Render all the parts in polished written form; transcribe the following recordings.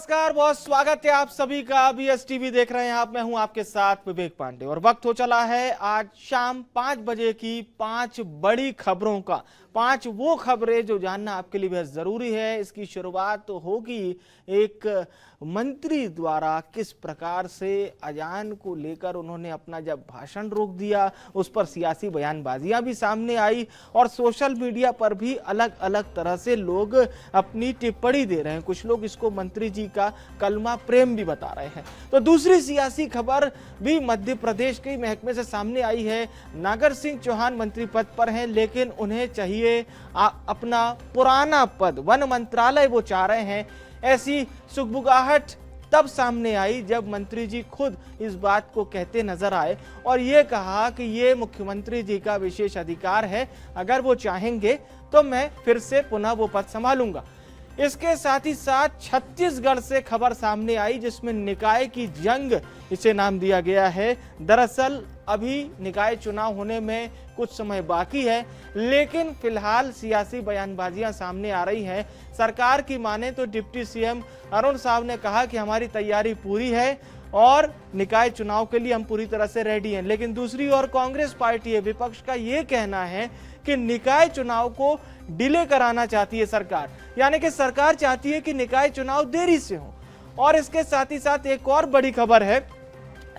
नमस्कार, बहुत स्वागत है आप सभी का। बीएस टीवी देख रहे हैं आप, मैं हूं आपके साथ विवेक पांडे और वक्त हो चला है आज शाम 5 बजे की 5 बड़ी खबरों का। 5 वो खबरें जो जानना आपके लिए बेहद जरूरी है। इसकी शुरुआत तो होगी एक मंत्री द्वारा किस प्रकार से अजान को लेकर उन्होंने अपना जब भाषण रोक दिया, उस पर सियासी बयानबाजियां भी सामने आई और सोशल मीडिया पर भी अलग अलग तरह से लोग अपनी टिप्पणी दे रहे हैं। कुछ लोग इसको मंत्री जी का कलमा प्रेम भी बता रहे हैं। तो दूसरी सियासी खबर भी मध्य प्रदेश के महकमे से सामने आई है। नागर सिंह चौहान मंत्री पद पर हैं, लेकिन उन्हें चाहिए अपना पुराना पद, वन मंत्रालय वो चाह रहे हैं। ऐसी सुगबुगाहट तब सामने आई जब मंत्री जी खुद इस बात को कहते नजर आए और ये कहा कि ये मुख्यमंत्री जी का विशेष अधिकार है, अगर वो चाहेंगे तो मैं फिर से पुनः वो पद संभालूंगा। इसके साथ ही साथ छत्तीसगढ़ से खबर सामने आई जिसमें निकाय की जंग इसे नाम दिया गया है। दरअसल अभी निकाय चुनाव होने में कुछ समय बाकी है, लेकिन फिलहाल सियासी बयानबाजियां सामने आ रही हैं। सरकार की माने तो डिप्टी सीएम अरुण साहब ने कहा कि हमारी तैयारी पूरी है और निकाय चुनाव के लिए हम पूरी तरह से रेडी हैं, लेकिन दूसरी ओर कांग्रेस पार्टी है, विपक्ष का ये कहना है कि निकाय चुनाव को डिले कराना चाहती है सरकार, यानी कि सरकार चाहती है कि निकाय चुनाव देरी से हो। और इसके साथ ही साथ एक और बड़ी खबर है,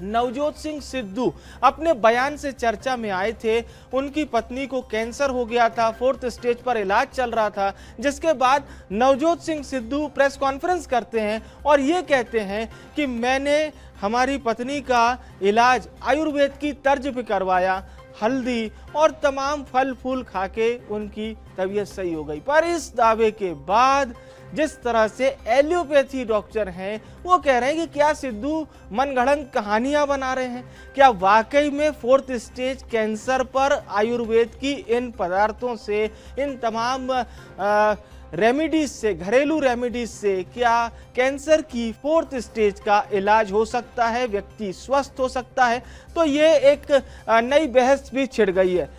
नवजोत सिंह सिद्धू अपने बयान से चर्चा में आए थे। उनकी पत्नी को कैंसर हो गया था, 4th स्टेज पर इलाज चल रहा था, जिसके बाद नवजोत सिंह सिद्धू प्रेस कॉन्फ्रेंस करते हैं और ये कहते हैं कि मैंने हमारी पत्नी का इलाज आयुर्वेद की तर्ज पे करवाया, हल्दी और तमाम फल फूल खाके उनकी तबीयत सही हो गई। पर इस दावे के बाद जिस तरह से एलोपैथी डॉक्टर हैं वो कह रहे हैं कि क्या सिद्धू मनगढ़ंत कहानियां बना रहे हैं, क्या वाकई में 4th स्टेज कैंसर पर आयुर्वेद की इन पदार्थों से, इन तमाम रेमेडीज से, घरेलू रेमेडीज से क्या कैंसर की 4th स्टेज का इलाज हो सकता है, व्यक्ति स्वस्थ हो सकता है। तो ये एक नई बहस भी छिड़ गई है।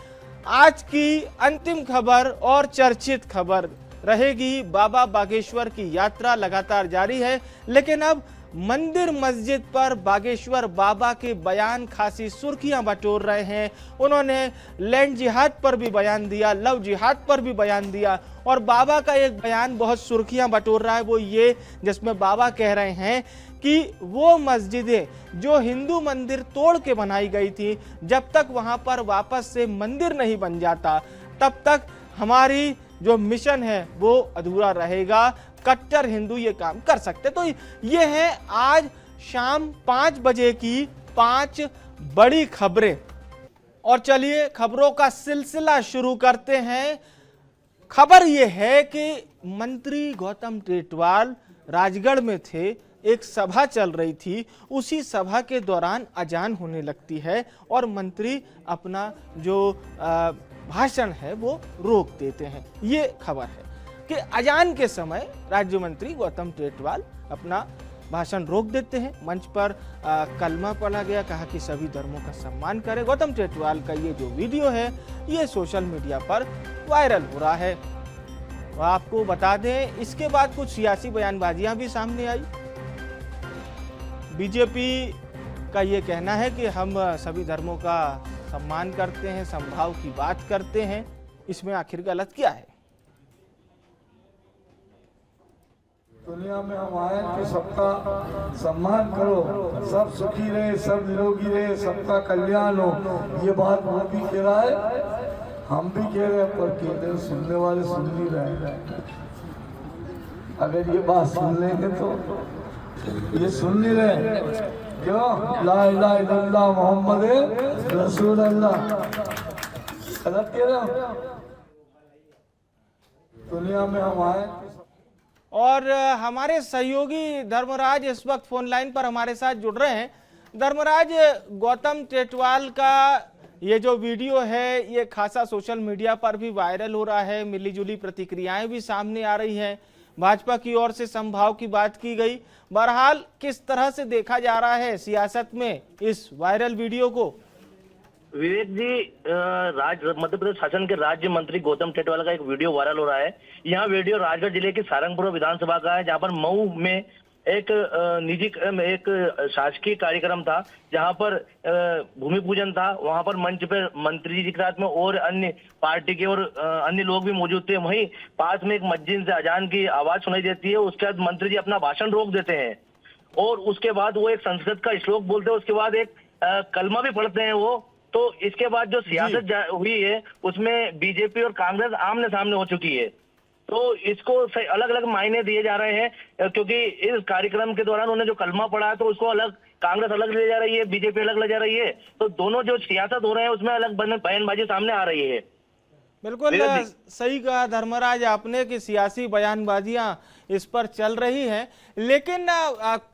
आज की अंतिम खबर और चर्चित खबर रहेगी, बाबा बागेश्वर की यात्रा लगातार जारी है, लेकिन अब मंदिर मस्जिद पर बागेश्वर बाबा के बयान खासी सुर्खियां बटोर रहे हैं। उन्होंने लैंड जिहाद पर भी बयान दिया, लव जिहाद पर भी बयान दिया और बाबा का एक बयान बहुत सुर्खियां बटोर रहा है, वो ये जिसमें बाबा कह रहे हैं कि वो मस्जिदें जो हिंदू मंदिर तोड़ के बनाई गई थी, जब तक वहां पर वापस से मंदिर नहीं बन जाता तब तक हमारी जो मिशन है वो अधूरा रहेगा। कट्टर हिंदू ये काम कर सकते। तो ये है आज शाम 5 बजे की 5 बड़ी खबरें। और चलिए खबरों का सिलसिला शुरू करते हैं। खबर ये है कि मंत्री गौतम टेटवाल राजगढ़ में थे, एक सभा चल रही थी, उसी सभा के दौरान अजान होने लगती है और मंत्री अपना जो भाषण है वो रोक देते हैं। ये खबर है कि अजान के समय राज्य मंत्री गौतम टेटवाल अपना भाषण रोक देते हैं। मंच पर कलमा पढ़ा गया, कहा कि सभी धर्मों का सम्मान करें। गौतम टेटवाल का ये जो वीडियो है ये सोशल मीडिया पर वायरल हो रहा है। आपको बता दें, इसके बाद कुछ सियासी बयानबाजियां भी सामने आई। बीजेपी का ये कहना है कि हम सभी धर्मों का सम्मान करते हैं, समभाव की बात करते हैं, इसमें आखिर गलत क्या है? दुनिया में हम आए कि सबका सम्मान करो, सब सुखी रहे, सब निरोगी रहे, सबका कल्याण हो। ये बात वो भी कह रहा है, हम भी कह रहे हैं, पर कह रहे सुनने वाले सुन नहीं रहे। अगर ये बात सुन लेंगे तो ये सुन नहीं रहे। क्यों? ला इलाहा इल्लल्लाह मोहम्मद रसूल अल्लाह। गलत कह रहे हो? दुनिया में हम आए। और हमारे सहयोगी धर्मराज इस वक्त फोन लाइन पर हमारे साथ जुड़ रहे हैं। धर्मराज, गौतम टेटवाल का ये जो वीडियो है ये खासा सोशल मीडिया पर भी वायरल हो रहा है, मिलीजुली प्रतिक्रियाएं भी सामने आ रही हैं। भाजपा की ओर से समभाव की बात की गई। बहरहाल किस तरह से देखा जा रहा है सियासत में इस वायरल वीडियो को? विवेक जी, मध्य प्रदेश शासन के राज्य मंत्री गौतम टेटवाल का एक वीडियो वायरल हो रहा है। यह वीडियो राजगढ़ जिले के सारंगपुर विधानसभा का है, जहां पर मऊ में एक निजी एक शासकीय कार्यक्रम था जहां पर भूमि पूजन था। वहां पर मंच पर मंत्री जी के साथ में और अन्य पार्टी के और अन्य लोग भी मौजूद थे। वहीं पास में एक मस्जिद से अजान की आवाज सुनाई देती है। उसके बाद मंत्री जी अपना भाषण रोक देते हैं और उसके बाद वो एक संस्कृत का श्लोक बोलते हैं। उसके बाद एक कलमा भी पढ़ते हैं वो। तो इसके बाद जो सियासत हुई है उसमें बीजेपी और कांग्रेस आमने सामने हो चुकी है। तो इसको अलग अलग मायने दिए जा रहे हैं क्योंकि इस कार्यक्रम के दौरान उन्होंने जो कलमा पढ़ा है तो उसको अलग कांग्रेस अलग ले जा रही है, बीजेपी अलग ले जा रही है। तो दोनों जो सियासत हो रहे हैं उसमें अलग बयानबाजी सामने आ रही है। बिल्कुल सही कहा धर्मराज आपने कि सियासी बयानबाजियां इस पर चल रही हैं, लेकिन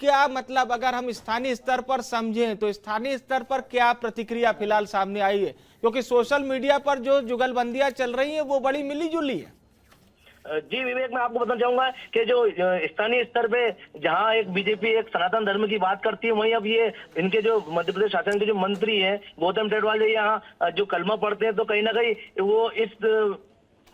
क्या मतलब अगर हम स्थानीय स्तर पर समझें तो स्थानीय स्तर पर क्या प्रतिक्रिया फिलहाल सामने आई है? क्योंकि सोशल मीडिया पर जो जुगलबंदियां चल रही हैं वो बड़ी मिली जुली है। जी विवेक, मैं आपको बताना चाहूंगा कि जो स्थानीय स्तर पे जहां एक बीजेपी एक सनातन धर्म की बात करती है, वहीं अब ये इनके जो मध्य प्रदेश शासन के जो मंत्री हैं गौतम टेटवाल जी यहाँ जो कलमा पढ़ते हैं तो कहीं ना कहीं वो इस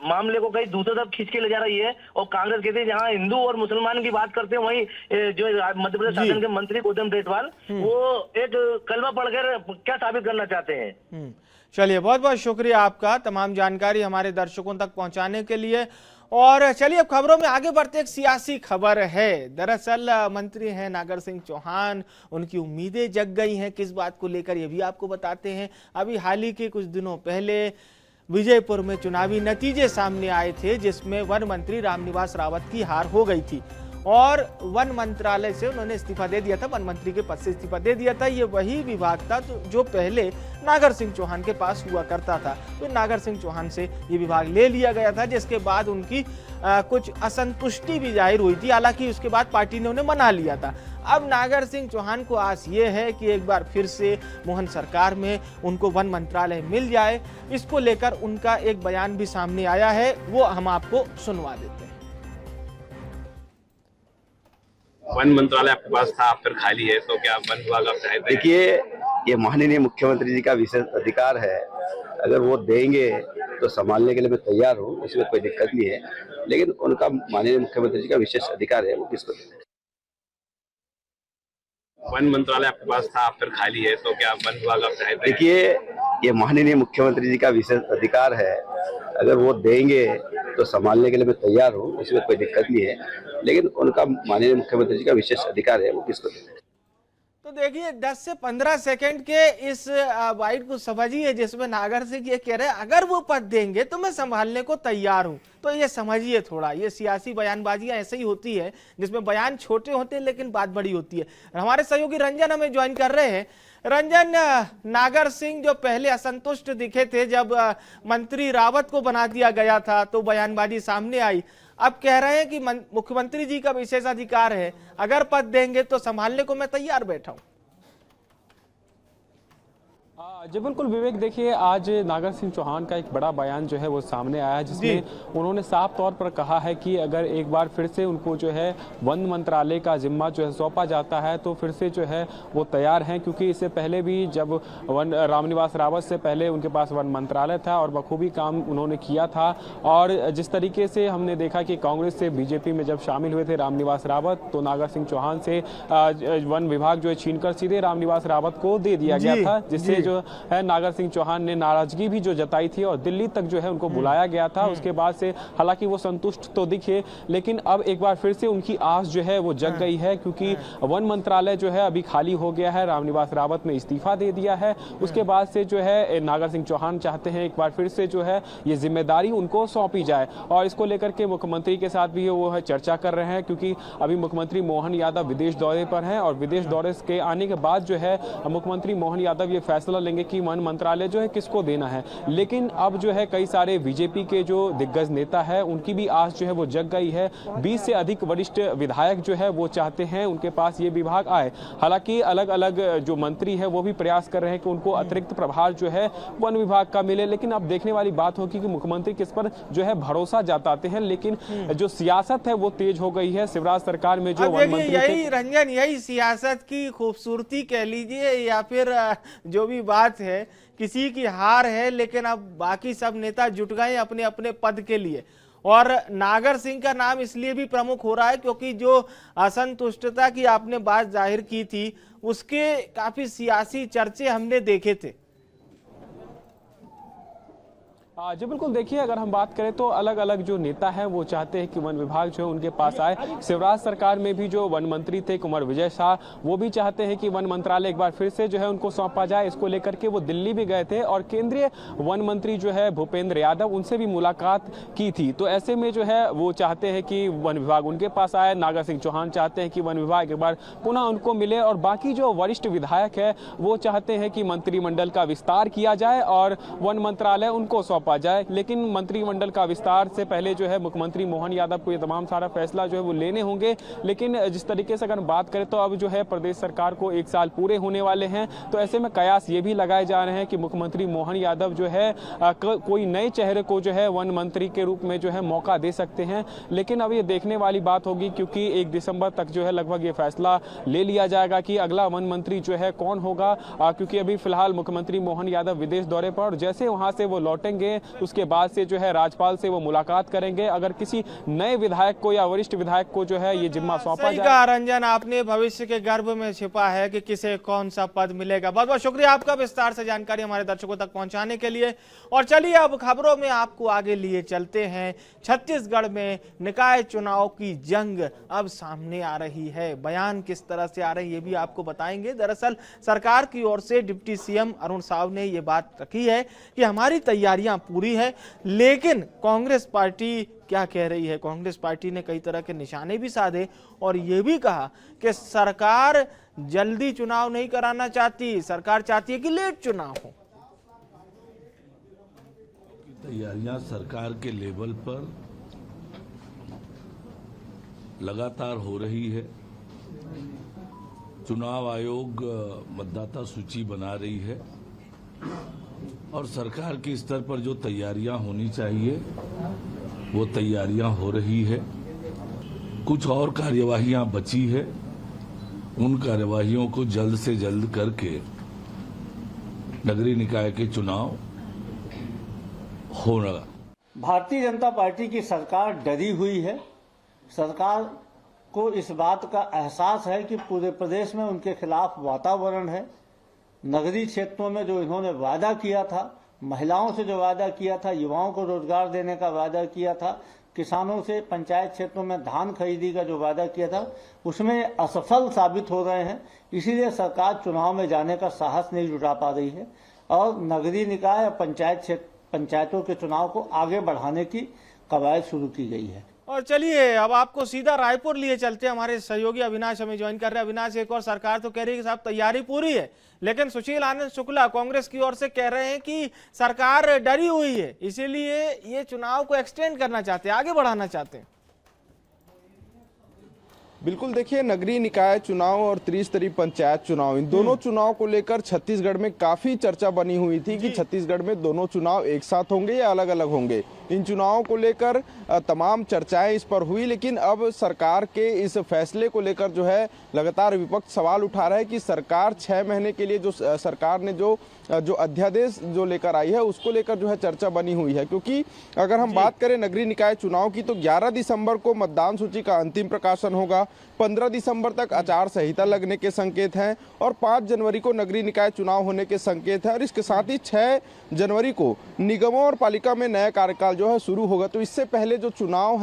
मामले को कहीं दूसरी तरफ खींच के ले जा रही है। और कांग्रेस कहती है जहां हिंदू और मुसलमान की बात करते हैं वहीं जो मध्य प्रदेश शासन के मंत्री गौतम टेटवाल वो एक कलमा पढ़कर क्या साबित करना चाहते हैं। चलिए, बहुत बहुत शुक्रिया आपका तमाम जानकारी हमारे दर्शकों तक पहुंचाने के लिए। और चलिए अब खबरों में आगे बढ़ते एक सियासी खबर है। दरअसल मंत्री हैं नागर सिंह चौहान, उनकी उम्मीदें जग गई हैं किस बात को लेकर ये भी आपको बताते हैं। अभी हाल ही के कुछ दिनों पहले विजयपुर में चुनावी नतीजे सामने आए थे जिसमें वन मंत्री रामनिवास रावत की हार हो गई थी और वन मंत्रालय से उन्होंने इस्तीफा दे दिया था, वन मंत्री के पद से इस्तीफा दे दिया था। ये वही विभाग था जो पहले नागर सिंह चौहान के पास हुआ करता था। तो नागर सिंह चौहान से ये विभाग ले लिया गया था जिसके बाद उनकी कुछ असंतुष्टि भी जाहिर हुई थी। हालांकि उसके बाद पार्टी ने उन्हें मना लिया था। अब नागर सिंह चौहान को आस ये है कि एक बार फिर से मोहन सरकार में उनको वन मंत्रालय मिल जाए। इसको लेकर उनका एक बयान भी सामने आया है, वो हम आपको सुनवा देते हैं। वन मंत्रालय आपके पास था, फिर खाली है, तो क्या वन विभाग आप चाहते हैं? देखिए, ये माननीय मुख्यमंत्री जी का विशेष अधिकार है। अगर वो देंगे तो संभालने के लिए मैं तैयार हूँ, इसमें कोई दिक्कत नहीं है। लेकिन उनका माननीय मुख्यमंत्री जी का विशेष अधिकार है, वो किसको देते हैं। वन मंत्रालय आपके पास था, फिर खाली है, तो क्या वन विभाग आप चाहते हैं? देखिए, ये माननीय मुख्यमंत्री जी का विशेष अधिकार है। अगर वो देंगे तो संभालने के लिए मैं तैयार हूँ, इसमें कोई दिक्कत नहीं है। लेकिन उनका माननीय मुख्यमंत्री जी का विशेष अधिकार है, वो किसको देते हैं। तो देखिए 10 से 15 सेकंड के इस बाइट को समझिए जिसमें नागर सिंह ये कह रहे हैं अगर वो पद देंगे तो मैं संभालने को तैयार हूं। तो ये समझिए थोड़ा, ये सियासी बयानबाजियां ऐसे ही होती है जिसमें बयान छोटे होते हैं लेकिन बात बड़ी होती है। हमारे सहयोगी रंजन हमें ज्वाइन कर रहे हैं। रंजन, नागर सिंह जो पहले असंतुष्ट दिखे थे जब मंत्री रावत को बना दिया गया था तो बयानबाजी सामने आई, अब कह रहे हैं कि मुख्यमंत्री जी का विशेष अधिकार है, अगर पद देंगे तो संभालने को मैं तैयार बैठा हूं। जी बिल्कुल विवेक, देखिए आज नागर सिंह चौहान का एक बड़ा बयान जो है वो सामने आया है जिसमें उन्होंने साफ तौर पर कहा है कि अगर एक बार फिर से उनको जो है वन मंत्रालय का जिम्मा जो है सौंपा जाता है तो फिर से जो है वो तैयार हैं। क्योंकि इससे पहले भी जब रामनिवास रावत से पहले उनके पास वन मंत्रालय था और बखूबी काम उन्होंने किया था। और जिस तरीके से हमने देखा कि कांग्रेस से बीजेपी में जब शामिल हुए थे रामनिवास रावत तो नागर सिंह चौहान से वन विभाग जो है छीनकर सीधे रामनिवास रावत को दे दिया गया था, जिससे जो है नागर सिंह चौहान ने नाराजगी भी जो जताई थी और दिल्ली तक जो है उनको बुलाया गया था। उसके बाद से हालांकि वो संतुष्ट तो दिखे लेकिन अब एक बार फिर से उनकी आस जो है वो जग गई है क्योंकि वन मंत्रालय जो है अभी खाली हो गया है। रामनिवास रावत ने इस्तीफा दे दिया है। उसके बाद से जो है नागर सिंह चौहान चाहते हैं एक बार फिर से जो है ये जिम्मेदारी उनको सौंपी जाए और इसको लेकर के मुख्यमंत्री के साथ भी वो है चर्चा कर रहे हैं क्योंकि अभी मुख्यमंत्री मोहन यादव विदेश दौरे पर हैं और विदेश दौरे के आने के बाद जो है मुख्यमंत्री मोहन यादव ये फैसला लेंगे कि वन मंत्रालय जो है किसको देना है। लेकिन अब जो है कई सारे बीजेपी के जो दिग्गज नेता है उनकी भी आस जो है वो जग गई है। 20 से अधिक वरिष्ठ विधायक जो है वो चाहते हैं उनके पास ये विभाग आए। हालांकि अलग अलग जो मंत्री है वो भी प्रयास कर रहे हैं कि उनको अतिरिक्त प्रभार जो है वन विभाग का मिले। लेकिन अब देखने वाली बात होगी कि मुख्यमंत्री किस पर जो है भरोसा जताते हैं। लेकिन जो सियासत है वो तेज हो गई है शिवराज सरकार में। जो वन मंत्री यही रंजन, यही सियासत की खूबसूरती कह लीजिए या फिर जो भी बात है, किसी की हार है लेकिन अब बाकी सब नेता जुट गए अपने अपने पद के लिए और नागर सिंह का नाम इसलिए भी प्रमुख हो रहा है क्योंकि जो असंतुष्टता की आपने बात जाहिर की थी उसके काफी सियासी चर्चे हमने देखे थे। जी बिल्कुल, देखिए अगर हम बात करें तो अलग अलग जो नेता हैं वो चाहते हैं कि वन विभाग जो है उनके पास आए। शिवराज सरकार में भी जो वन मंत्री थे कुंवर विजय शाह, वो भी चाहते हैं कि वन मंत्रालय एक बार फिर से जो है उनको सौंपा जाए। इसको लेकर के वो दिल्ली भी गए थे और केंद्रीय वन मंत्री जो है भूपेंद्र यादव, उनसे भी मुलाकात की थी। तो ऐसे में जो है वो चाहते हैं कि वन विभाग उनके पास आए। नागर सिंह चौहान चाहते हैं कि वन विभाग एक बार पुनः उनको मिले और बाकी जो वरिष्ठ विधायक है वो चाहते हैं कि मंत्रिमंडल का विस्तार किया जाए और वन मंत्रालय उनको सौंपा जाए। लेकिन मंत्रिमंडल का विस्तार से पहले जो है मुख्यमंत्री मोहन यादव को ये तमाम सारा फैसला जो है वो लेने होंगे। लेकिन जिस तरीके से अगर बात करें तो अब जो है प्रदेश सरकार को 1 साल पूरे होने वाले हैं, तो ऐसे में कयास ये भी लगाए जा रहे हैं कि मुख्यमंत्री मोहन यादव जो है कोई नए चेहरे को जो है वन मंत्री के रूप में जो है मौका दे सकते हैं। लेकिन अब ये देखने वाली बात होगी क्योंकि 1 दिसंबर तक जो है लगभग ये फैसला ले लिया जाएगा कि अगला वन मंत्री जो है कौन होगा, क्योंकि अभी फिलहाल मुख्यमंत्री मोहन यादव विदेश दौरे पर, और जैसे वहां से वो लौटेंगे उसके बाद से जो है राज्यपाल से वो मुलाकात करेंगे। अगर किसी नए विधायक को या वरिष्ठ विधायक को जो है ये जिम्मा सौंपा जाए। रंजन, आपने भविष्य के गर्भ में छिपा है कि किसे कौन सा पद मिलेगा। बहुत बहुत शुक्रिया आपका विस्तार से जानकारी हमारे दर्शकों तक पहुंचाने के लिए। और चलिए अब खबरों में आपको आगे लिए चलते हैं। छत्तीसगढ़ में निकाय चुनाव की जंग अब सामने आ रही है। बयान किस तरह से आ रहे हैं ये भी आपको बताएंगे। दरअसल सरकार की ओर से डिप्टी सीएम अरुण साव ने ये बात रखी है कि हमारी तैयारियां पूरी है, लेकिन कांग्रेस पार्टी क्या कह रही है। कांग्रेस पार्टी ने कई तरह के निशाने भी साधे और यह भी कहा कि सरकार जल्दी चुनाव नहीं कराना चाहती, सरकार चाहती है कि लेट चुनाव हो। तैयारियां सरकार के लेवल पर लगातार हो रही है। चुनाव आयोग मतदाता सूची बना रही है और सरकार के स्तर पर जो तैयारियां होनी चाहिए वो तैयारियां हो रही है। कुछ और कार्यवाहियां बची है, उन कार्यवाहियों को जल्द से जल्द करके नगरीय निकाय के चुनाव होगा। भारतीय जनता पार्टी की सरकार डरी हुई है। सरकार को इस बात का एहसास है कि पूरे प्रदेश में उनके खिलाफ वातावरण है। नगरीय क्षेत्रों में जो इन्होंने वादा किया था, महिलाओं से जो वादा किया था, युवाओं को रोजगार देने का वादा किया था, किसानों से पंचायत क्षेत्रों में धान खरीदी का जो वादा किया था, उसमें असफल साबित हो रहे हैं। इसीलिए सरकार चुनाव में जाने का साहस नहीं जुटा पा रही है और नगरीय निकाय और पंचायतों के चुनाव को आगे बढ़ाने की कवायद शुरू की गई है। और चलिए अब आपको सीधा रायपुर लिए चलते हैं। हमारे सहयोगी अविनाश हमें ज्वाइन कर रहे हैं। अविनाश, एक और सरकार तो कह रही है कि साहब तैयारी पूरी है, लेकिन सुशील आनंद शुक्ला कांग्रेस की ओर से कह रहे हैं कि सरकार डरी हुई है, इसीलिए ये चुनाव को एक्सटेंड करना चाहते हैं, आगे बढ़ाना चाहते हैं। बिल्कुल, देखिए नगरीय निकाय चुनाव और त्रिस्तरीय पंचायत चुनाव, इन दोनों चुनाव को लेकर छत्तीसगढ़ में काफी चर्चा बनी हुई थी कि छत्तीसगढ़ में दोनों चुनाव एक साथ होंगे या अलग अलग होंगे। इन चुनावों को लेकर तमाम चर्चाएं इस पर हुई, लेकिन अब सरकार के इस फैसले को लेकर जो है लगातार विपक्ष सवाल उठा रहा है कि सरकार 6 महीने के लिए जो सरकार ने जो अध्यादेश जो लेकर आई है उसको लेकर जो है चर्चा बनी हुई है। क्योंकि अगर हम बात करें नगरीय निकाय चुनाव की तो 11 दिसंबर को मतदान सूची का अंतिम प्रकाशन होगा, 15 दिसंबर तक आचार संहिता लगने के संकेत हैं और 5 जनवरी को नगरीय निकाय चुनाव होने के संकेत हैं और इसके साथ ही 6 जनवरी को निगमों और पालिका में नया कार्यकाल जो है शुरू होगा। तो इससे पहले जो चुनाव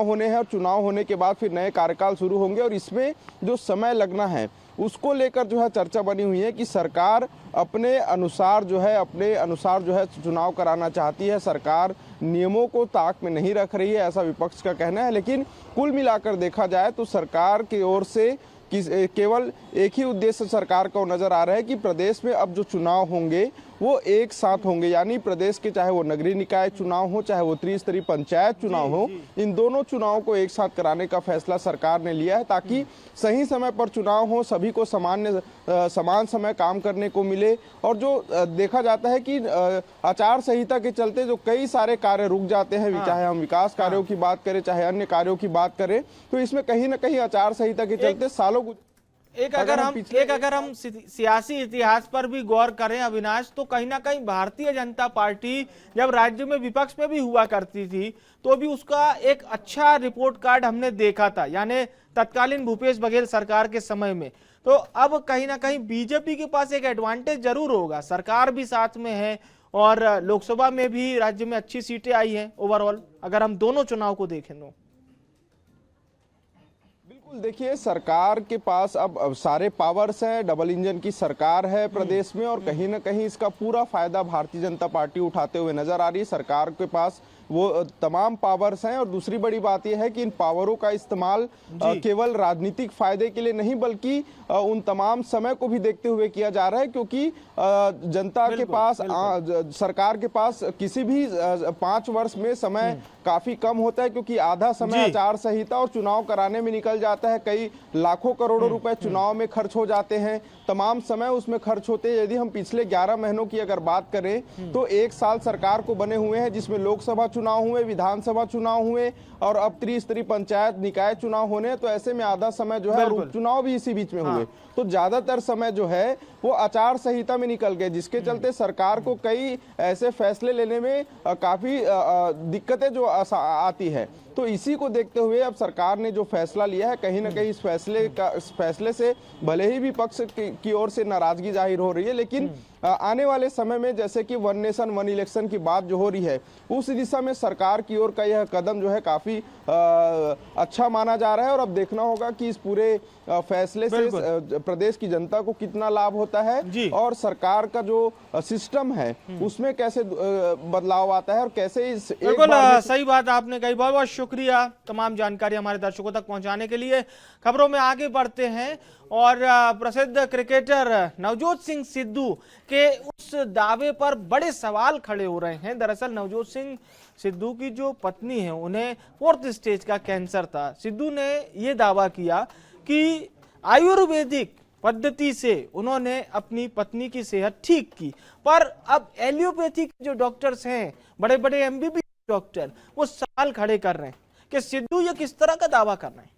होने हैं और चुनाव होने के बाद फिर नए कार्यकाल शुरू होंगे और इसमें जो समय लगना है उसको लेकर जो है चर्चा बनी हुई है कि सरकार अपने अनुसार जो है चुनाव कराना चाहती है। सरकार नियमों को ताक में नहीं रख रही है, ऐसा विपक्ष का कहना है। लेकिन कुल मिलाकर देखा जाए तो सरकार की ओर से केवल एक ही उद्देश्य सरकार को नजर आ रहा है कि प्रदेश में अब जो चुनाव होंगे वो एक साथ होंगे, यानी प्रदेश के चाहे वो नगरीय निकाय चुनाव हो चाहे वो त्रिस्तरीय पंचायत चुनाव हो, इन दोनों चुनावों को एक साथ कराने का फैसला सरकार ने लिया है ताकि सही समय पर चुनाव हो, सभी को समान समय काम करने को मिले। और जो देखा जाता है कि आचार संहिता के चलते जो कई सारे कार्य रुक जाते हैं, चाहे हम विकास कार्यों की बात करें चाहे अन्य कार्यों की बात करें, तो इसमें कहीं ना कहीं आचार संहिता के चलते सालों एक अगर हम सियासी इतिहास पर भी गौर करें अविनाश, तो कहीं ना कहीं भारतीय जनता पार्टी जब राज्य में विपक्ष में भी हुआ करती थी तो भी उसका एक अच्छा रिपोर्ट कार्ड हमने देखा था, यानी तत्कालीन भूपेश बघेल सरकार के समय में। तो अब कहीं ना कहीं बीजेपी के पास एक एडवांटेज जरूर होगा, सरकार भी साथ में है और लोकसभा में भी राज्य में अच्छी सीटें आई हैं ओवरऑल, अगर हम दोनों चुनाव को देखें तो। बिल्कुल, देखिए सरकार के पास अब सारे पावर्स हैं, डबल इंजन की सरकार है प्रदेश में और कहीं ना कहीं इसका पूरा फायदा भारतीय जनता पार्टी उठाते हुए नजर आ रही है। सरकार के पास वो तमाम पावर्स हैं और दूसरी बड़ी बात यह है कि इन पावरों का इस्तेमाल केवल राजनीतिक फायदे के लिए नहीं बल्कि उन तमाम समय को भी देखते हुए किया जा रहा है, क्योंकि जनता के पास सरकार के पास किसी भी 5 वर्ष में समय काफी कम होता है, क्योंकि आधा समय आचार संहिता और चुनाव कराने में निकल जाता है। कई लाखों करोड़ों रुपए चुनाव में खर्च हो जाते हैं, तमाम समय उसमें खर्च होते हैं। यदि हम पिछले 11 महीनों की अगर बात करें तो 1 साल सरकार को बने हुए हैं, जिसमें लोकसभा चुनाव हुए, विधानसभा चुनाव हुए और अब त्रिस्तरीय पंचायत निकाय चुनाव होने। तो ऐसे में आधा समय जो है उपचुनाव भी इसी बीच में हुए, तो ज्यादातर समय जो है वो आचार संहिता में निकल गए, जिसके चलते सरकार को कई ऐसे फैसले लेने में काफी दिक्कतें जो आती है। तो इसी को देखते हुए अब सरकार ने जो फैसला लिया है, कहीं ना कहीं इस फैसले से भले ही विपक्ष की ओर से नाराजगी जाहिर हो रही है, लेकिन आने वाले समय में जैसे कि 1 नेशन 1 इलेक्शन की बात जो हो रही है, उस दिशा में सरकार की ओर का यह कदम जो है काफी अच्छा माना जा रहा है। और अब देखना होगा कि इस पूरे फैसले से प्रदेश की जनता को कितना लाभ होता है और सरकार का जो सिस्टम है उसमें कैसे बदलाव आता है और कैसे इस बिल्कुल सही बात आपने कही। बहुत बहुत शुक्रिया तमाम जानकारी हमारे दर्शकों तक पहुंचाने के लिए। खबरों में आगे बढ़ते हैं और प्रसिद्ध क्रिकेटर नवजोत सिंह सिद्धू के उस दावे पर बड़े सवाल खड़े हो रहे हैं। दरअसल नवजोत सिंह सिद्धू की जो पत्नी है उन्हें 4th स्टेज का कैंसर था। सिद्धू ने यह दावा किया कि आयुर्वेदिक पद्धति से उन्होंने अपनी पत्नी की सेहत ठीक की, पर अब एलोपैथी के जो डॉक्टर्स हैं, बड़े बड़े एमबीबीएस डॉक्टर, वो सवाल खड़े कर रहे हैं कि सिद्धू ये किस तरह का दावा कर रहे हैं।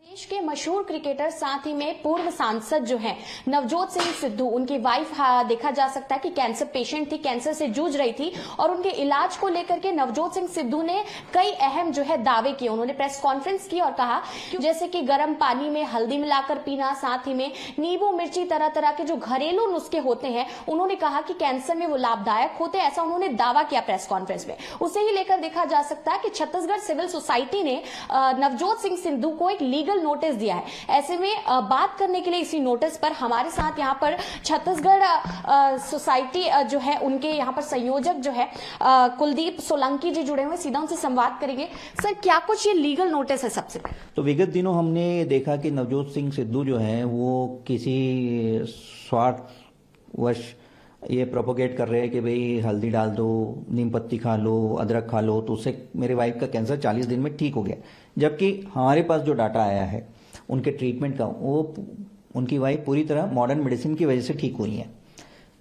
देश के मशहूर क्रिकेटर साथ ही में पूर्व सांसद जो हैं नवजोत सिंह सिद्धू, उनकी वाइफ देखा जा सकता है कि कैंसर पेशेंट थी, कैंसर से जूझ रही थी और उनके इलाज को लेकर के नवजोत सिंह सिद्धू ने कई अहम जो है दावे किए। उन्होंने प्रेस कॉन्फ्रेंस की और कहा जैसे कि गर्म पानी में हल्दी मिलाकर पीना, साथ ही में नींबू मिर्ची, तरह तरह के जो घरेलू नुस्खे होते हैं, उन्होंने कहा कि कैंसर में वो लाभदायक होते हैं, ऐसा उन्होंने दावा किया प्रेस कॉन्फ्रेंस में। उसे ही लेकर देखा जा सकता है कि छत्तीसगढ़ सिविल सोसाइटी ने नवजोत सिंह सिद्धू को एक लीगल नोटिस दिया है। ऐसे में बात करने के लिए इसी नोटिस पर हमारे साथ यहाँ पर छत्तीसगढ़ सोसाइटी जो है उनके यहाँ पर संयोजक जो है कुलदीप सोलंकी जी जुड़े हुए, सीधा उनसे संवाद करेंगे। सर, क्या कुछ ये लीगल नोटिस है? सबसे तो विगत दिनों हमने देखा कि नवजोत सिंह सिद्धू जो है वो किसी स्वार्थवश ये प्रोपोगेट कर रहे हैं कि भाई हल्दी डाल दो, नीम पत्ती खा लो, अदरक खा लो, तो उससे मेरे वाइफ का कैंसर 40 दिन में ठीक हो गया। जबकि हमारे पास जो डाटा आया है उनके ट्रीटमेंट का, वो उनकी वाइफ पूरी तरह मॉडर्न मेडिसिन की वजह से ठीक हुई है।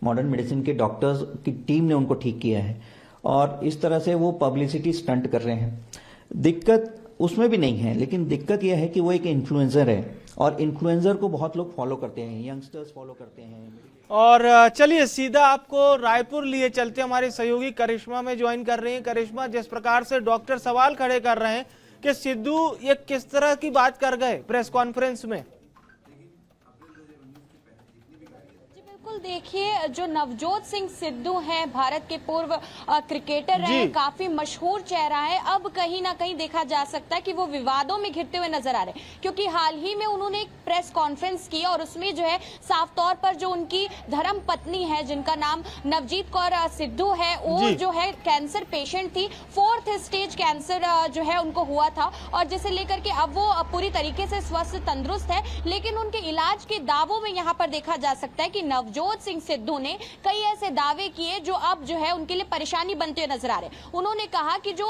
मॉडर्न मेडिसिन के डॉक्टर्स की टीम ने उनको ठीक किया है और इस तरह से वो पब्लिसिटी स्टंट कर रहे हैं। दिक्कत उसमें भी नहीं है, लेकिन दिक्कत यह है कि वो एक इन्फ्लुएंसर है और इन्फ्लुएंसर को बहुत लोग फॉलो करते हैं, यंगस्टर्स फॉलो करते हैं। और चलिए सीधा आपको रायपुर लिए चलते, हमारे सहयोगी करिश्मा में ज्वाइन कर रही हैं। करिश्मा, जिस प्रकार से डॉक्टर सवाल खड़े कर रहे हैं कि सिद्धू ये किस तरह की बात कर गए प्रेस कॉन्फ्रेंस में। बिल्कुल, देखिए जो नवजोत सिंह सिद्धू हैं, भारत के पूर्व क्रिकेटर रहे, काफी मशहूर चेहरा है। अब कहीं ना कहीं देखा जा सकता है कि वो विवादों में घिरते हुए नजर आ रहे हैं, क्योंकि हाल ही में उन्होंने एक प्रेस कॉन्फ्रेंस की और उसमें जो है साफ तौर पर जो उनकी धर्म पत्नी है, जिनका नाम नवजीत कौर सिद्धू है, वो जो है कैंसर पेशेंट थी, 4th स्टेज कैंसर जो है उनको हुआ था और जिसे लेकर के अब वो पूरी तरीके से स्वस्थ तंदुरुस्त है। लेकिन उनके इलाज के दावों में यहाँ पर देखा जा सकता है कि नवजोत सिंह सिद्धू ने कई ऐसे दावे किए जो अब जो है उनके लिए परेशानी बनते हुए नजर आ रहे हैं। उन्होंने कहा कि जो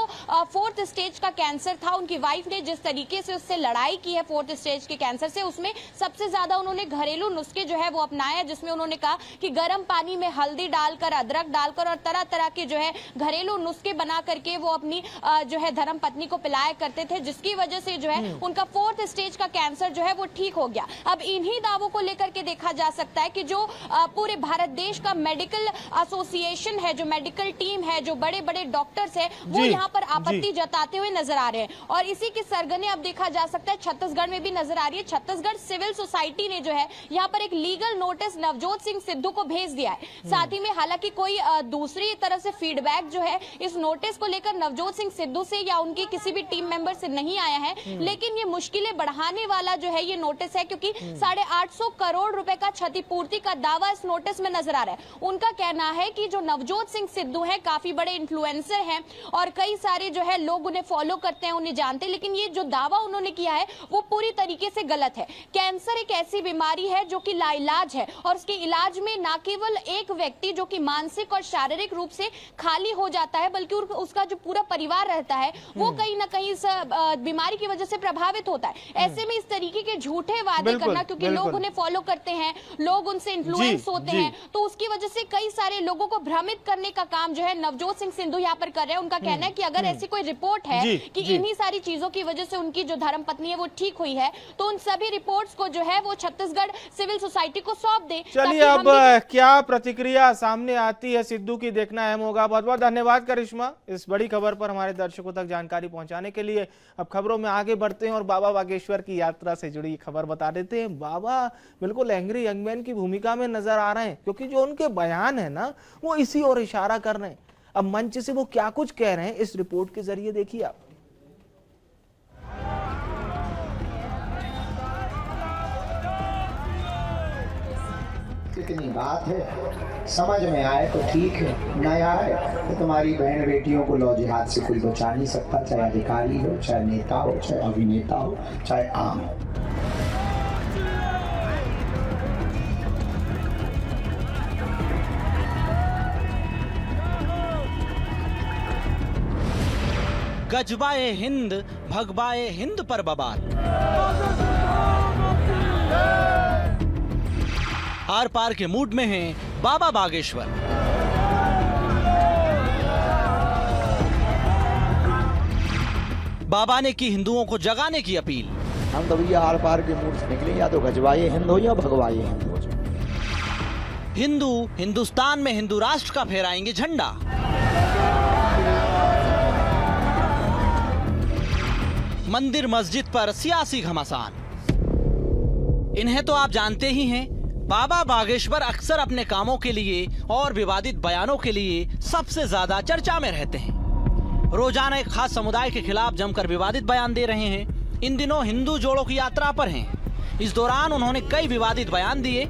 4th स्टेज का कैंसर था, उनकी वाइफ ने जिस तरीके से उससे लड़ाई की है 4th स्टेज के कैंसर से, उसमें उसमें सबसे ज्यादा उन्होंने घरेलू नुस्खे जो है वो अपनाया, जिसमें उन्होंने कहा कि गर्म पानी में हल्दी डालकर, अदरक डालकर और तरह तरह के जो है घरेलू नुस्खे बना करके वो अपनी जो है धर्म पत्नी को पिलाया करते थे, जिसकी वजह से जो है उनका 4th स्टेज का कैंसर जो है वो ठीक हो गया। अब इन्हीं दावों को लेकर के देखा जा सकता है कि जो पूरे भारत देश का मेडिकल एसोसिएशन है, जो मेडिकल टीम है, जो बड़े बड़े डॉक्टर्स है, वो यहाँ पर आपत्ति जताते हुए नजर आ रहे हैं। और इसी की सरगने अब देखा जा सकता है छत्तीसगढ़ में भी नजर आ रही है। छत्तीसगढ़ सिविल सोसाइटी ने जो है यहाँ पर एक लीगल नोटिस नवजोत सिंह सिद्धू को भेज दिया है। साथ ही में हालांकि कोई दूसरी तरफ से फीडबैक जो है इस नोटिस को लेकर नवजोत सिंह सिद्धू से या उनके किसी भी टीम मेंबर से नहीं आया है, लेकिन ये मुश्किलें बढ़ाने वाला जो है ये नोटिस है, क्योंकि 850 करोड़ रुपए का क्षतिपूर्ति का दावा इस नोटिस में नजर आ रहा है। उनका कहना है कि जो नवजोत सिंह सिद्धू हैं काफी बड़े इन्फ्लुएंसर हैं और कई सारे जो है लोग उन्हें फॉलो करते हैं, उन्हें जानते हैं, लेकिन ये जो दावा उन्होंने किया है वो पूरी तरीके से गलत है। कैंसर एक ऐसी बीमारी है जो कि लाइलाज है और उसके इलाज में न केवल एक व्यक्ति जो कि मानसिक और शारीरिक रूप से खाली हो जाता है, बल्कि उसका जो पूरा परिवार रहता है वो कहीं ना कहीं इस बीमारी की वजह से प्रभावित होता है। ऐसे में इस तरीके के झूठे वादे करना, क्योंकि लोग उन्हें फॉलो करते हैं, लोग उनसे इन्फ्लुएंस होते हैं, तो उसकी वजह से कई सारे लोगों को भ्रमित करने का काम जो है नवजोत सिंह सिद्धू यहाँ पर कर रहे हैं। उनका कहना है कि अगर ऐसी कोई रिपोर्ट है कि इन्हीं सारी चीजों की वजह से उनकी जो धर्मपत्नी है वो ठीक हुई है, तो उन सभी रिपोर्ट्स को जो है वो छत्तीसगढ़ सिविल सोसाइटी को सौंप दे। चलिए अब क्या प्रतिक्रिया सामने आती है सिद्धू की, देखना अहम होगा। बहुत बहुत धन्यवाद करिश्मा, इस बड़ी खबर पर हमारे दर्शकों तक जानकारी पहुंचाने के लिए। अब खबरों में आगे बढ़ते हैं और बाबा बागेश्वर की यात्रा से जुड़ी खबर बता देते हैं। बाबा बिल्कुल एंग्री यंग मैन की भूमिका में नजर आ रहे हैं, क्योंकि जो उनके बयान है ना वो इसी ओर इशारा कर रहे हैं। अब मंच से वो क्या कुछ कह रहे हैं इस रिपोर्ट के जरिए देखिए आप। इतनी बात है, समझ में आए तो ठीक है, न आए तो तुम्हारी बहन बेटियों को लौ जिहाद से कोई बचा नहीं सकता, चाहे अधिकारी हो, चाहे नेता हो, चाहे अभिनेता हो, चाहे आम हो। गजबाए हिंद भगबाए हिंद पर बबाल, आर पार के मूड में हैं बाबा बागेश्वर। बाबा ने की हिंदुओं को जगाने की अपील। हम तो भैया आर पार के मूड से निकले, या तो गजबाए हिंद हो या भगवाए हिंद हो। हिंदू हिंदुस्तान में हिंदू राष्ट्र का फहराएंगे झंडा। मंदिर मस्जिद पर सियासी घमासान। इन्हें तो आप जानते ही हैं, बाबा बागेश्वर अक्सर अपने कामों के लिए और विवादित बयानों के लिए सबसे ज्यादा चर्चा में रहते हैं। रोजाना एक खास समुदाय के खिलाफ जमकर विवादित बयान दे रहे हैं। इन दिनों हिंदू जोड़ों की यात्रा पर हैं। इस दौरान उन्होंने कई विवादित बयान दिए।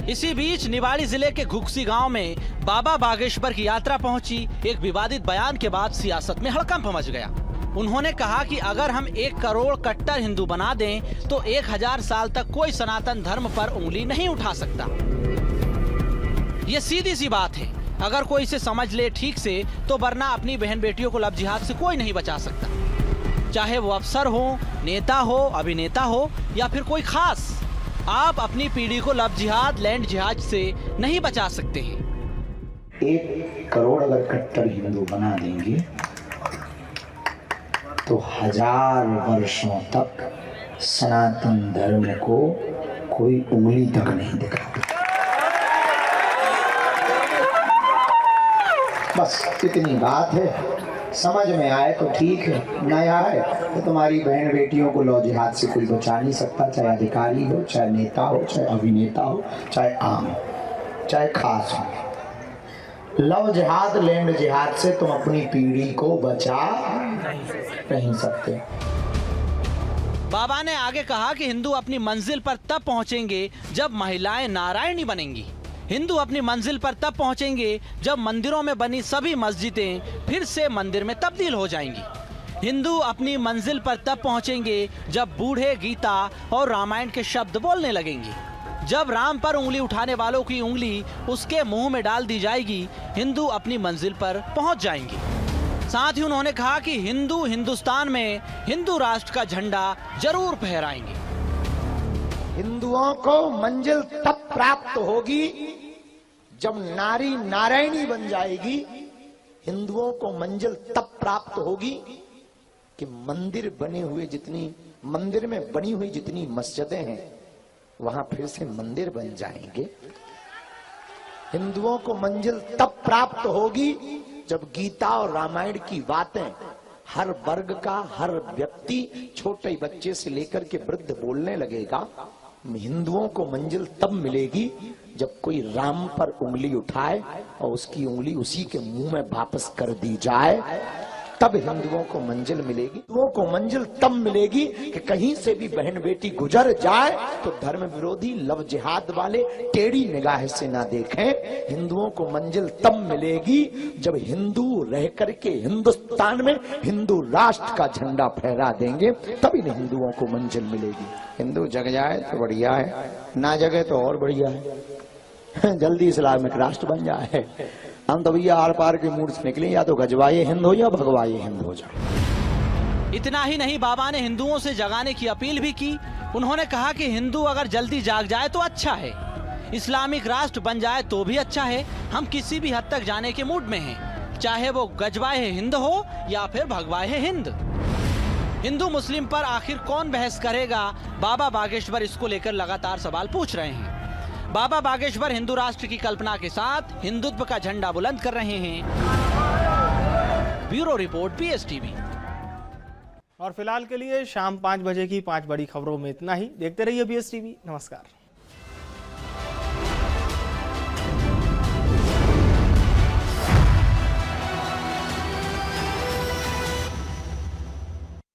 इसी बीच निवाड़ी जिले के घुक्सी गांव में बाबा बागेश्वर की यात्रा पहुंची। एक विवादित बयान के बाद सियासत में हड़कंप मच गया। उन्होंने कहा कि अगर हम 1 करोड़ कट्टर हिंदू बना दें तो 1000 साल तक कोई सनातन धर्म पर उंगली नहीं उठा सकता। ये सीधी सी बात है, अगर कोई इसे समझ ले ठीक से तो वरना अपनी बहन बेटियों को लव जिहाद से कोई नहीं बचा सकता। चाहे वो अफसर हो, नेता हो, अभिनेता हो या फिर कोई खास, आप अपनी पीढ़ी को लव जिहाद, लैंड जिहाद से नहीं बचा सकते हैं। 1 करोड़ अगर कट्टर हिंदू बना देंगे तो 1000 वर्षों तक सनातन धर्म को कोई उंगली तक नहीं दिखाता। बस इतनी बात है, समझ में आए तो ठीक है, न आए तो तुम्हारी बहन बेटियों को लौ जिहाद से कोई बचा नहीं सकता, चाहे अधिकारी हो, चाहे नेता हो, चाहे अभिनेता हो, चाहे आम हो, चाहे खास हो। लव जिहाद, लैंड जिहाद से तुम अपनी पीढ़ी को बचा नहीं सकते। बाबा ने आगे कहा कि हिंदू अपनी मंजिल पर तब पहुंचेंगे जब महिलाएं नारायणी बनेंगी। हिंदू अपनी मंजिल पर तब पहुंचेंगे जब मंदिरों में बनी सभी मस्जिदें फिर से मंदिर में तब्दील हो जाएंगी। हिंदू अपनी मंजिल पर तब पहुंचेंगे जब बूढ़े गीता और रामायण के शब्द बोलने लगेंगे। जब राम पर उंगली उठाने वालों की उंगली उसके मुंह में डाल दी जाएगी, हिंदू अपनी मंजिल पर पहुंच जाएंगे। साथ ही उन्होंने कहा कि हिंदू हिंदुस्तान में हिंदू राष्ट्र का झंडा जरूर फहराएंगे। हिंदुओं को मंजिल तब प्राप्त होगी जब नारी नारायणी बन जाएगी। हिंदुओं को मंजिल तब प्राप्त होगी कि मंदिर में बनी हुई जितनी मस्जिदें हैं वहां फिर से मंदिर बन जाएंगे। हिंदुओं को मंजिल तब प्राप्त होगी जब गीता और रामायण की बातें हर वर्ग का, हर व्यक्ति, छोटे बच्चे से लेकर के वृद्ध बोलने लगेगा। हिंदुओं को मंजिल तब मिलेगी जब कोई राम पर उंगली उठाए और उसकी उंगली उसी के मुंह में वापस कर दी जाए, तब हिंदुओं को मंजिल मिलेगी। हिंदुओं को मंजिल तब मिलेगी कि कहीं से भी बहन बेटी गुजर जाए तो धर्म विरोधी, लव जिहाद वाले टेढ़ी निगाह से ना देखें। हिंदुओं को मंजिल तब मिलेगी जब हिंदू रह करके हिंदुस्तान में हिंदू राष्ट्र का झंडा फहरा देंगे, तभी न हिंदुओं को मंजिल मिलेगी। हिंदू जग जाए तो बढ़िया है, ना जगे तो और बढ़िया है। जल्दी इस्लामिक राष्ट्र बन जाए। हम तो भैया आर पार के मूड से निकले, या तो गजवाए हिंद हो या भगवाए हिंद हो जाए। इतना ही नहीं, बाबा ने हिंदुओं से जगाने की अपील भी की। उन्होंने कहा कि हिंदू अगर जल्दी जाग जाए तो अच्छा है, इस्लामिक राष्ट्र बन जाए तो भी अच्छा है। हम किसी भी हद तक जाने के मूड में हैं, चाहे वो गजवाए हिंद हो या फिर भगवाए हिंद। हिंदू मुस्लिम पर आखिर कौन बहस करेगा, बाबा बागेश्वर इसको लेकर लगातार सवाल पूछ रहे हैं। बाबा बागेश्वर हिंदू राष्ट्र की कल्पना के साथ हिंदुत्व का झंडा बुलंद कर रहे हैं। Bureau report, PSTV। और फिलहाल के लिए शाम 5 बजे की 5 बड़ी खबरों में इतना ही। देखते रहिए PSTV। नमस्कार।